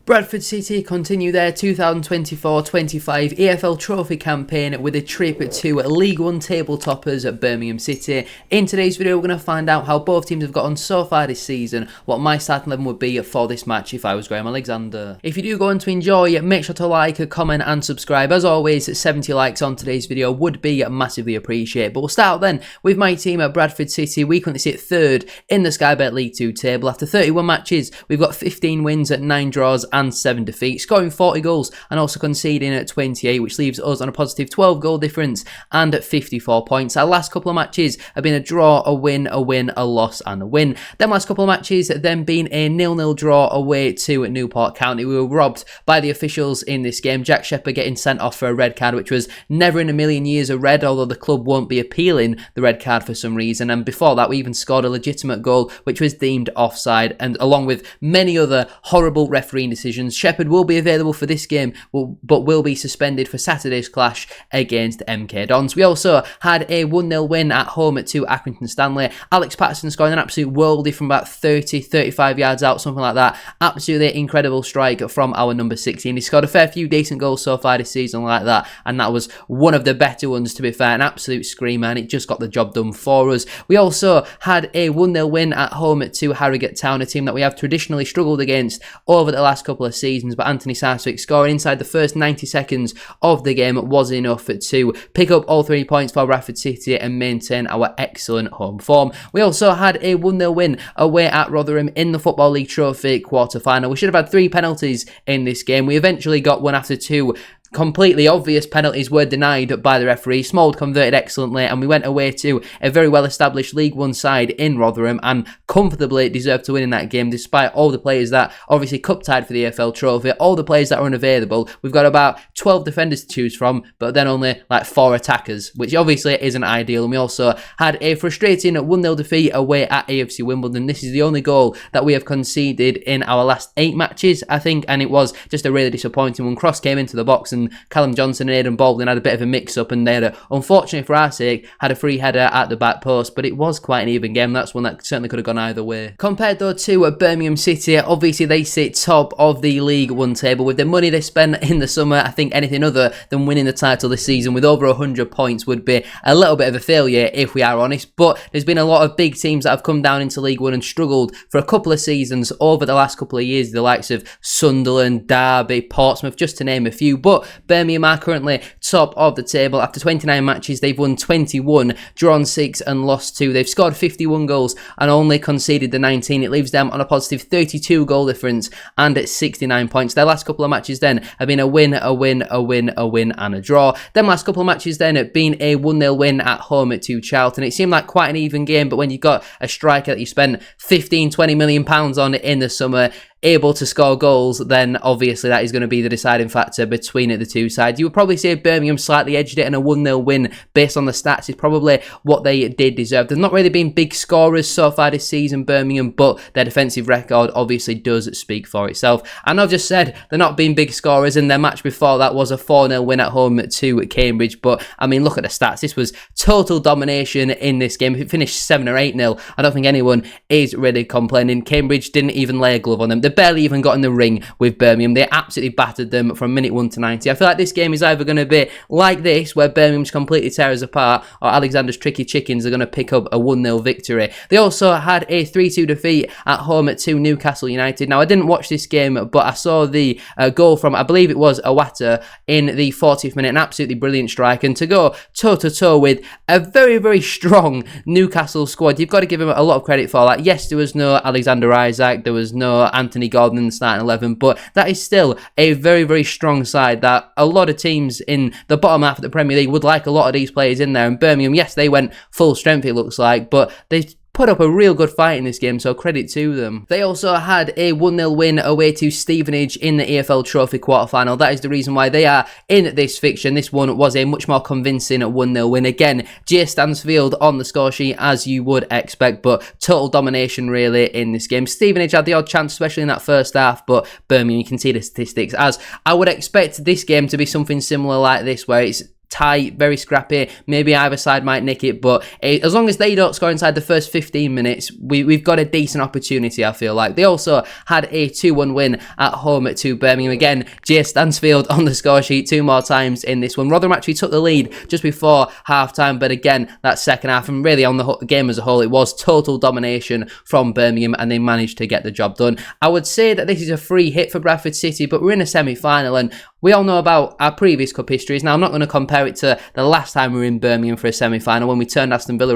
Bradford City continue their 2024-25 EFL Trophy campaign with a trip to League One table toppers at Birmingham City. In today's video, we're going to find out how both teams have got on so far this season, what my starting 11 would be for this match if I was Graham Alexander. If you do go on to enjoy, make sure to like, comment and subscribe. As always, 70 likes on today's video would be massively appreciated. But we'll start out then with my team at Bradford City. We currently sit third in the Sky Bet League 2 table. After 31 matches, we've got 15 wins at 9 draws and 7 defeats, scoring 40 goals and also conceding at 28, which leaves us on a positive 12 goal difference and at 54 points. Our last couple of matches have been a draw, a win, a loss and a win. Them last couple of matches then been a 0-0 draw away to Newport County. We were robbed by the officials in this game. Jack Shepherd getting sent off for a red card, which was never in a million years a red, although the club won't be appealing the red card for some reason. And before that, we even scored a legitimate goal, which was deemed offside, and along with many other horrible refereeing decisions. Shepherd will be available for this game, but will be suspended for Saturday's clash against MK Dons. We also had a 1-0 win at home to Accrington Stanley. Alex Patterson scoring an absolute worldie from about 30-35 yards out, something like that. Absolutely incredible strike from our number 16. He scored a fair few decent goals so far this season like that, and that was one of the better ones, to be fair. An absolute screamer, and it just got the job done for us. We also had a 1-0 win at home to Harrogate Town, a team that we have traditionally struggled against over the last couple of seasons, but Anthony Sarswick scoring inside the first 90 seconds of the game was enough to pick up all 3 points for Bradford City and maintain our excellent home form. We also had a 1-0 win away at Rotherham in the Football League Trophy quarter-final. We should have had 3 penalties in this game. We eventually got one after 2 completely obvious penalties were denied by the referee. Smold converted excellently, and we went away to a very well-established League One side in Rotherham and comfortably deserved to win in that game, despite all the players that obviously cup-tied for the EFL Trophy, all the players that are unavailable. We've got about 12 defenders to choose from, but then only like 4 attackers, which obviously isn't ideal. And we also had a frustrating 1-0 defeat away at AFC Wimbledon. This is the only goal that we have conceded in our last 8 matches, I think, and it was just a really disappointing one. Cross came into the box and Callum Johnson and Aidan Baldwin had a bit of a mix-up, and they had, unfortunately for our sake, had a free header at the back post, but it was quite an even game. That's one that certainly could have gone either way. Compared though to Birmingham City, obviously they sit top of the League One table. With the money they spent in the summer, I think anything other than winning the title this season with over 100 points would be a little bit of a failure, if we are honest. But there's been a lot of big teams that have come down into League One and struggled for a couple of seasons over the last couple of years, the likes of Sunderland, Derby, Portsmouth, just to name a few. But Birmingham are currently top of the table. After 29 matches, they've won 21, drawn 6 and lost 2. They've scored 51 goals and only conceded the 19. It leaves them on a positive 32 goal difference and at 69 points. Their last couple of matches then have been a win, and a draw. Them last couple of matches then have been a 1-0 win at home to Charlton. It seemed like quite an even game, but when you've got a striker that you spent 15-20 million pounds on in the summer, able to score goals, then obviously that is going to be the deciding factor between the two sides. You would probably say Birmingham slightly edged it, and a 1-0 win based on the stats is probably what they did deserve. They've not really been big scorers so far this season, Birmingham, but their defensive record obviously does speak for itself. And I've just said they're not being big scorers, and their match before that was a 4-0 win at home to Cambridge. But I mean, look at the stats. This was total domination in this game. If it finished 7 or 8-0, I don't think anyone is really complaining. Cambridge didn't even lay a glove on them. They barely even got in the ring with Birmingham. They absolutely battered them from minute 1 to 90. I feel like this game is either going to be like this, where Birmingham's completely tear us apart, or Alexander's tricky chickens are going to pick up a 1-0 victory. They also had a 3-2 defeat at home to Newcastle United. Now, I didn't watch this game, but I saw the goal from, I believe it was Awata, in the 40th minute. An absolutely brilliant strike. And to go toe-to-toe with a very, very strong Newcastle squad, you've got to give him a lot of credit for that. Yes, there was no Alexander Isak, there was no Anthony Gordon in the starting 11, but that is still a very, very strong side that a lot of teams in the bottom half of the Premier League would like a lot of these players in there. And Birmingham, yes, they went full strength, it looks like, but they put up a real good fight in this game, so credit to them. They also had a 1-0 win away to Stevenage in the EFL Trophy quarter-final. That is the reason why they are in this fixture. This one was a much more convincing 1-0 win. Again, Jay Stansfield on the score sheet, as you would expect, but total domination really in this game. Stevenage had the odd chance, especially in that first half, but Birmingham, you can see the statistics. As I would expect this game to be something similar like this, where it's tight, very scrappy. Maybe either side might nick it, but as long as they don't score inside the first 15 minutes, we've got a decent opportunity, I feel like. They also had a 2-1 win at home to Birmingham. Again, Jay Stansfield on the score sheet 2 more times in this one. Rotherham actually took the lead just before half-time, but again, that second half, and really on the game as a whole, it was total domination from Birmingham, and they managed to get the job done. I would say that this is a free hit for Bradford City, but we're in a semi-final, and we all know about our previous cup histories. Now, I'm not going to compare it to the last time we were in Birmingham for a semi-final when we turned Aston Villa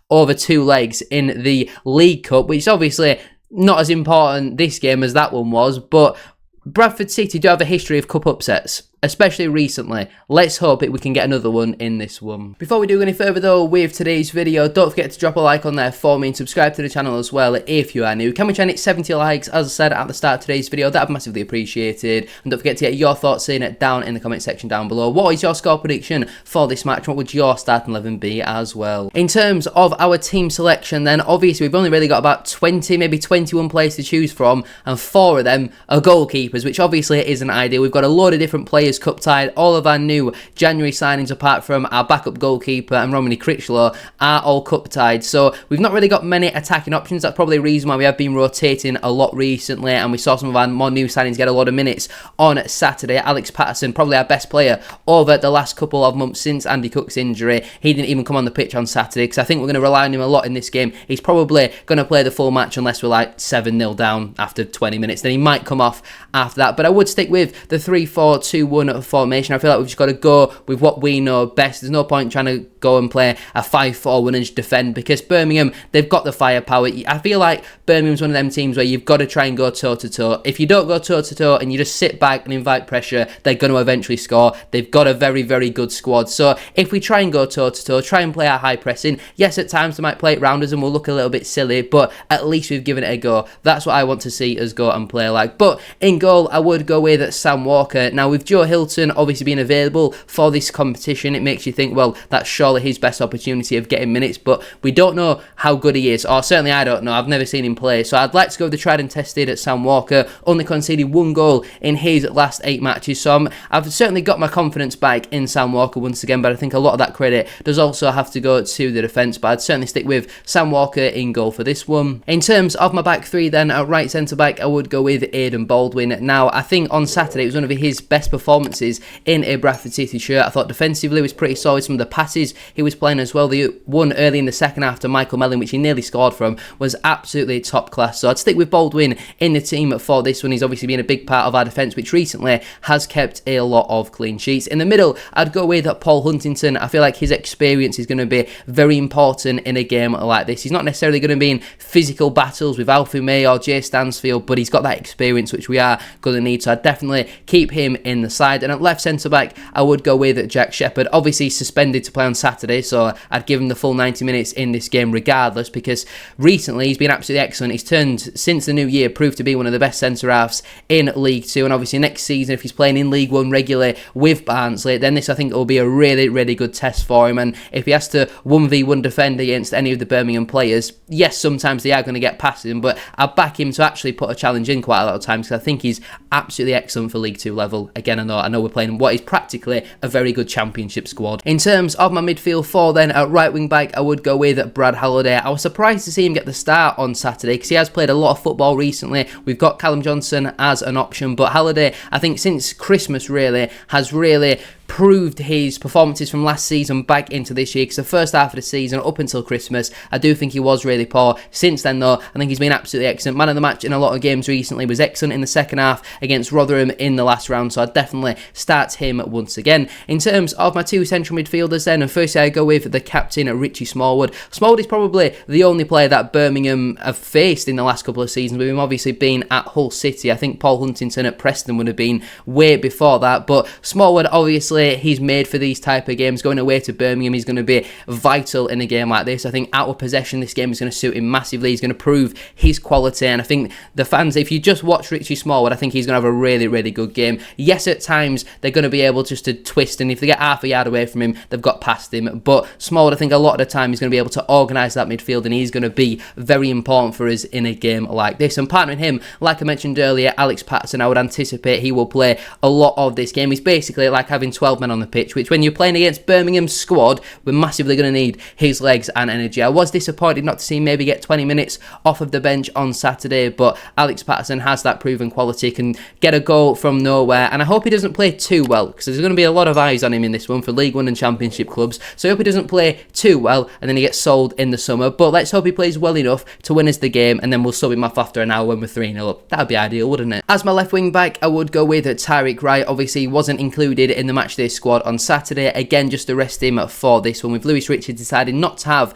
over 2 legs in the League Cup, which is obviously not as important this game as that one was, but Bradford City do have a history of cup upsets, especially recently. Let's hope we can get another one in this one. Before we do any further though with today's video, don't forget to drop a like on there for me and subscribe to the channel as well if you are new. Can we try and hit 70 likes, as I said at the start of today's video? That would be massively appreciated. And don't forget to get your thoughts in down in the comment section down below. What is your score prediction for this match? What would your starting 11 be as well? In terms of our team selection then, obviously we've only really got about 20, maybe 21 players to choose from, and 4 of them are goalkeepers, which obviously isn't ideal. We've got a load of different players cup tied. All of our new January signings, apart from our backup goalkeeper and Romany Critchlow, are all cup tied. So we've not really got many attacking options. That's probably a reason why we have been rotating a lot recently, and we saw some of our more new signings get a lot of minutes on Saturday. Alex Patterson, probably our best player over the last couple of months since Andy Cook's injury. He didn't even come on the pitch on Saturday because I think we're going to rely on him a lot in this game. He's probably going to play the full match unless we're like 7-0 down after 20 minutes. Then he might come off after that. But I would stick with the 3-4-2-1 formation. I feel like we've just got to go with what we know best. There's no point trying to go and play a 5-4-1 and just defend, because Birmingham, they've got the firepower. I feel like Birmingham's one of them teams where you've got to try and go toe-to-toe. If you don't go toe-to-toe and you just sit back and invite pressure, they're going to eventually score. They've got a very, very good squad. So if we try and go toe-to-toe, try and play our high pressing, yes, at times they might play it round us and we'll look a little bit silly, but at least we've given it a go. That's what I want to see us go and play like. But in goal, I would go with Sam Walker. Now, with Joe Hilton obviously being available for this competition, it makes you think, well, that's surely his best opportunity of getting minutes, but we don't know how good he is, or certainly I don't know. I've never seen him play, so I'd like to go with the tried and tested at Sam Walker. Only conceded 1 goal in his last 8 matches, so I've certainly got my confidence back in Sam Walker once again, but I think a lot of that credit does also have to go to the defence, but I'd certainly stick with Sam Walker in goal for this one. In terms of my back 3 then, at right centre back, I would go with Aidan Baldwin. Now, I think on Saturday it was one of his best performances in a Bradford City shirt. I thought defensively was pretty solid. Some of the passes he was playing as well, the one early in the second half to Michael Mellon, which he nearly scored from, was absolutely top class. So I'd stick with Baldwin in the team for this one. He's obviously been a big part of our defence, which recently has kept a lot of clean sheets. In the middle, I'd go with Paul Huntington. I feel like his experience is going to be very important in a game like this. He's not necessarily going to be in physical battles with Alfie May or Jay Stansfield, but he's got that experience which we are going to need, so I'd definitely keep him in the side. And at left centre back, I would go with Jack Shepherd. Obviously suspended to play on Saturday, so I'd give him the full 90 minutes in this game regardless, because recently he's been absolutely excellent. He's turned, since the new year, proved to be one of the best centre-halves in League 2, and obviously next season, if he's playing in League 1 regularly with Barnsley, then this I think will be a really, really good test for him. And if he has to 1v1 defend against any of the Birmingham players, yes, sometimes they are going to get past him, but I back him to actually put a challenge in quite a lot of times, because I think he's absolutely excellent for League 2 level. Again, I know we're playing what is practically a very good Championship squad. In terms of my midfield 4 then, at right wing back, I would go with Brad Halliday. I was surprised to see him get the start on Saturday, because he has played a lot of football recently. We've got Callum Johnson as an option, but Halliday, I think since Christmas really, has really proved his performances from last season back into this year, because the first half of the season up until Christmas, I do think he was really poor. Since then though, I think he's been absolutely excellent. Man of the match in a lot of games recently, was excellent in the second half against Rotherham in the last round, so I'd definitely start him once again. In terms of my 2 central midfielders then, and firstly I go with the captain, Richie Smallwood. Smallwood is probably the only player that Birmingham have faced in the last couple of seasons, with him obviously being at Hull City. I think Paul Huntington at Preston would have been way before that, but Smallwood obviously, he's made for these type of games. Going away to Birmingham, he's going to be vital in a game like this. I think out of possession, this game is going to suit him massively. He's going to prove his quality, and I think the fans, if you just watch Richie Smallwood, I think he's going to have a really, really good game. Yes, at times they're going to be able just to twist, and if they get half a yard away from him, they've got past him. But Smallwood, I think a lot of the time he's going to be able to organise that midfield, and he's going to be very important for us in a game like this. And partnering him, like I mentioned earlier, Alex Patterson, I would anticipate he will play a lot of this game. He's basically like having 12 12 men on the pitch, which when you're playing against Birmingham's squad, we're massively going to need his legs and energy. I was disappointed not to see him maybe get 20 minutes off of the bench on Saturday, but Alex Patterson has that proven quality, can get a goal from nowhere, and I hope he doesn't play too well, because there's going to be a lot of eyes on him in this one for League One and Championship clubs, so I hope he doesn't play too well and then he gets sold in the summer, but let's hope he plays well enough to win us the game, and then we'll sub him off after an hour when we're 3-0 up. That would be ideal, wouldn't it? As my left wing back, I would go with Tyreek Wright. Obviously, he wasn't included in the matchday squad on Saturday, again just to rest him for this one, with Lewis Richards deciding not to have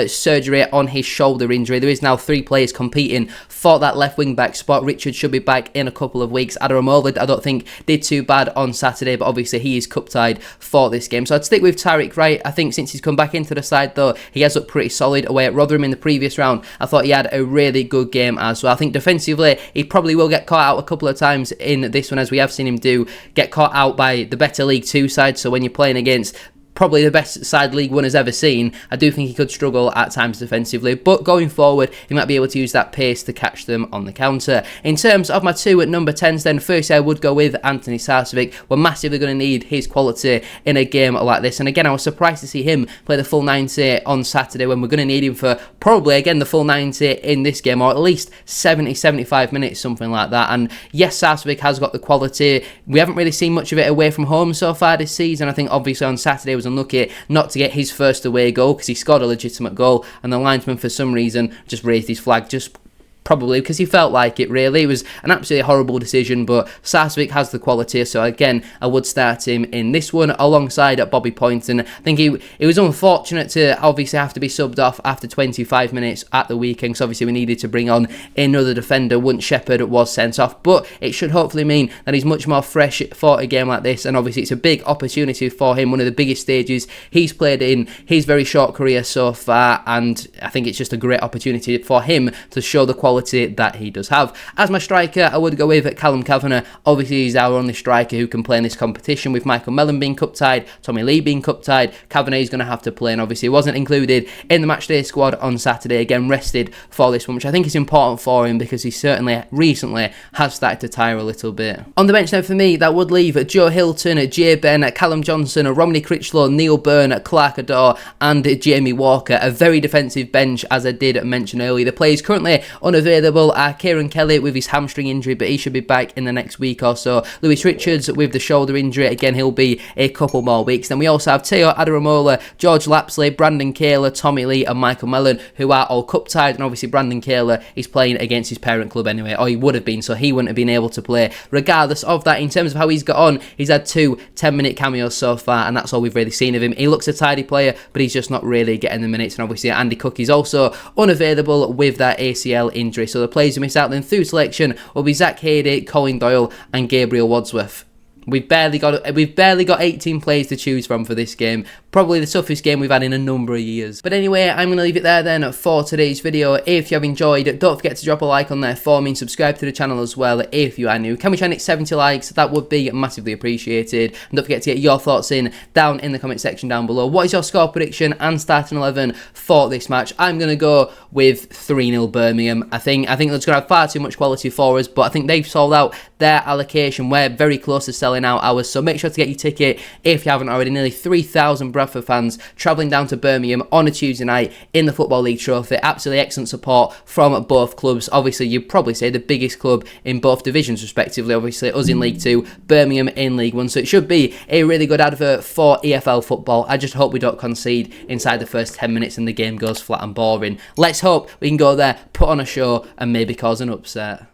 surgery on his shoulder injury. There is now 3 players competing for that left wing back spot. Richards should be back in a couple of weeks. Adaramola, I don't think did too bad on Saturday, but obviously he is cup tied for this game, so I'd stick with Tyreek Wright. I think since he's come back into the side though, he has looked pretty solid away at Rotherham in the previous round. I thought he had a really good game as well. I think defensively he probably will get caught out a couple of times in this one, as we have seen him do, get caught out by the better League 2 side, so when you're playing against probably the best side League One has ever seen, I do think he could struggle at times defensively, but going forward he might be able to use that pace to catch them on the counter. In terms of my 2 at number 10s then, firstly I would go with Anthony Sarcevic. We're massively going to need his quality in a game like this, and again I was surprised to see him play the full 90 on Saturday when we're going to need him for probably again the full 90 in this game, or at least 70-75 minutes, something like that. And yes, Sarcevic has got the quality. We haven't really seen much of it away from home so far this season. I think obviously on Saturday was unlucky not to get his first away goal, because he scored a legitimate goal and the linesman for some reason just raised his flag, just probably because he felt like it really. It was an absolutely horrible decision, but Sarcevic has the quality, so again I would start him in this one alongside Bobby Poynton. I think it was unfortunate to obviously have to be subbed off after 25 minutes at the weekend, because obviously we needed to bring on another defender once Shepherd was sent off, but it should hopefully mean that he's much more fresh for a game like this, and obviously it's a big opportunity for him, one of the biggest stages he's played in his very short career so far, and I think it's just a great opportunity for him to show the quality that he does have. As my striker, I would go with Callum Kavanagh. Obviously he's our only striker who can play in this competition, with Michael Mellon being cup tied, Tommy Lee being cup tied. Kavanagh is going to have to play, and obviously he wasn't included in the matchday squad on Saturday, again rested for this one, which I think is important for him because he certainly recently has started to tire a little bit. On the bench now for me, that would leave Joe Hilton, Jay Ben, Callum Johnson, Romney Critchlow, Neil Byrne, Clark Adore and Jamie Walker. A very defensive bench, as I did mention earlier. The players currently unavailable are Kieran Kelly with his hamstring injury, but he should be back in the next week or so. Lewis Richards with the shoulder injury, again he'll be a couple more weeks. Then we also have Teo Adaramola, George Lapsley, Brandon Kayla, Tommy Lee and Michael Mellon, who are all cup tied, and obviously Brandon Kayla is playing against his parent club anyway, or he would have been, so he wouldn't have been able to play. Regardless of that, in terms of how he's got on, he's had 2 10-minute cameos so far, and that's all we've really seen of him. He looks a tidy player, but he's just not really getting the minutes, and obviously Andy Cook is also unavailable with that ACL injury, so the players who miss out then through selection will be Zach Hadey, Colin Doyle and Gabriel Wadsworth. We've barely got 18 players to choose from for this game. Probably the toughest game we've had in a number of years. But anyway, I'm going to leave it there then for today's video. If you have enjoyed, don't forget to drop a like on there for me and subscribe to the channel as well if you are new. Can we try and hit 70 likes? That would be massively appreciated. And don't forget to get your thoughts down in the comment section down below. What is your score prediction and starting 11 for this match? I'm going to go with 3-0 Birmingham. I think that's going to have far too much quality for us, but I think they've sold out their allocation. We're very close to selling out ours, so make sure to get your ticket if you haven't already. Nearly 3,000 Bradford fans travelling down to Birmingham on a Tuesday night in the Football League Trophy. Absolutely excellent support from both clubs. Obviously you'd probably say the biggest club in both divisions respectively, obviously us in League 2, Birmingham in League 1, so it should be a really good advert for EFL football. I just hope we don't concede inside the first 10 minutes and the game goes flat and boring. Let's hope we can go there, put on a show and maybe cause an upset.